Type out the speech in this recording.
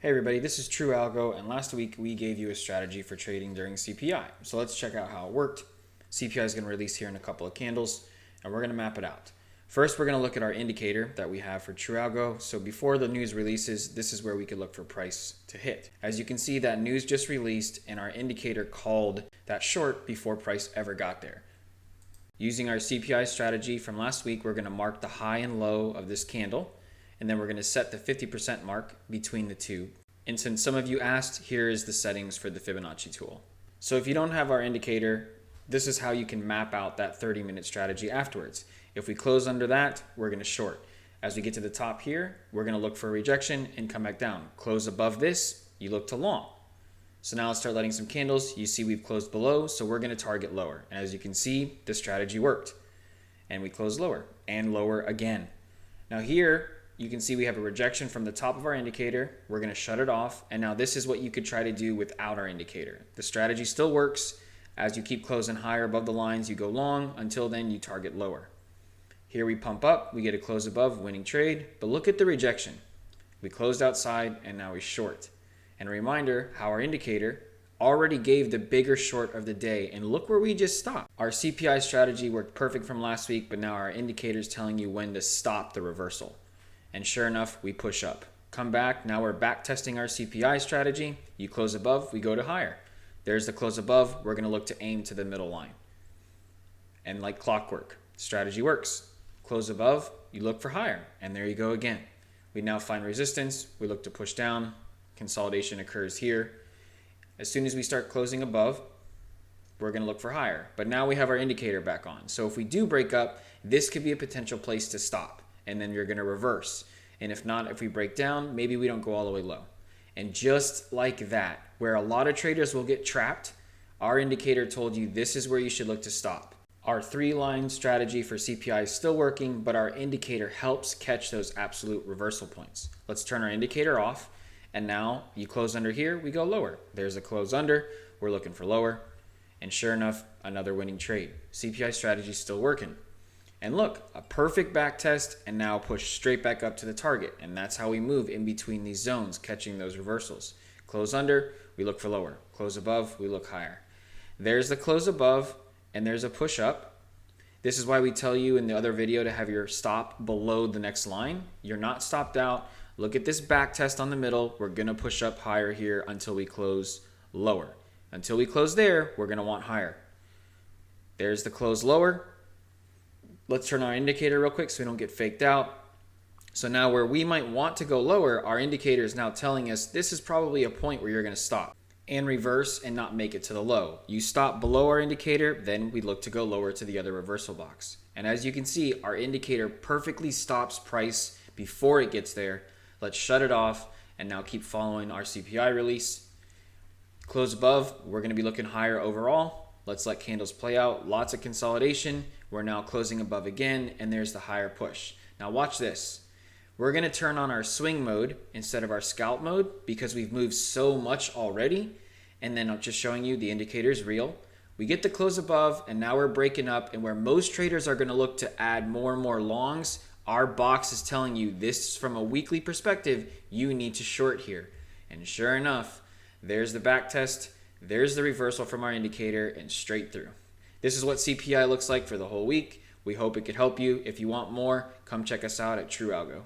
Hey everybody, this is TrueAlgo, and last week we gave you a strategy for trading during CPI. So let's check out how it worked. CPI is going to release here in a couple of candles, and we're going to map it out. First, we're going to look at our indicator that we have for TrueAlgo. So before the news releases, this is where we could look for price to hit. As you can see, that news just released, and our indicator called that short before price ever got there. Using our CPI strategy from last week, we're going to mark the high and low of this candle, and then we're going to set the 50% mark between the two. And since some of you asked, here is the settings for the Fibonacci tool. So if you don't have our indicator, this is how you can map out that 30-minute strategy afterwards. If we close under that, we're going to short. As we get to the top here, we're going to look for a rejection and come back down. Close above this, you look to long. So now let's start letting some candles. You see we've closed below, so we're going to target lower. And as you can see, the strategy worked. And we close lower and lower again. Now here, you can see we have a rejection from the top of our indicator. We're going to shut it off. And now this is what you could try to do without our indicator. The strategy still works. As you keep closing higher above the lines, you go long. Until then, you target lower. Here we pump up. We get a close above, winning trade. But look at the rejection. We closed outside, and now we short. And a reminder how our indicator already gave the bigger short of the day. And look where we just stopped. Our CPI strategy worked perfect from last week, but now our indicator is telling you when to stop the reversal. And sure enough, we push up. Come back, now we're back testing our CPI strategy. You close above, we go to higher. There's the close above, we're gonna look to aim to the middle line. And like clockwork, strategy works. Close above, you look for higher, and there you go again. We now find resistance, we look to push down, consolidation occurs here. As soon as we start closing above, we're gonna look for higher. But now we have our indicator back on. So if we do break up, this could be a potential place to stop. And then you're going to reverse. And if not, if we break down, maybe we don't go all the way low. And just like that, where a lot of traders will get trapped, our indicator told you this is where you should look to stop. Our 3-line strategy for CPI is still working, but our indicator helps catch those absolute reversal points. Let's turn our indicator off. And now you close under here, we go lower. There's a close under, we're looking for lower. And sure enough, another winning trade. CPI strategy is still working. And look, a perfect back test and now push straight back up to the target. And that's how we move in between these zones, catching those reversals. Close under, we look for lower. Close above, we look higher. There's the close above and there's a push up. This is why we tell you in the other video to have your stop below the next line. You're not stopped out. Look at this back test on the middle. We're gonna push up higher here until we close lower. Until we close there, we're gonna want higher. There's the close lower. Let's turn our indicator real quick so we don't get faked out. So now where we might want to go lower, our indicator is now telling us this is probably a point where you're going to stop and reverse and not make it to the low. You stop below our indicator, then we look to go lower to the other reversal box. And as you can see, our indicator perfectly stops price before it gets there. Let's shut it off and now keep following our CPI release. Close above, we're going to be looking higher overall. Let's let candles play out. Lots of consolidation. We're now closing above again, and there's the higher push. Now watch this. We're going to turn on our swing mode instead of our scalp mode because we've moved so much already. And then I'm just showing you the indicator is real. We get the close above, and now we're breaking up. And where most traders are going to look to add more and more longs, our box is telling you this from a weekly perspective, you need to short here. And sure enough, there's the back test. There's the reversal from our indicator and straight through. This is what CPI looks like for the whole week. We hope it could help you. If you want more, come check us out at TrueAlgo.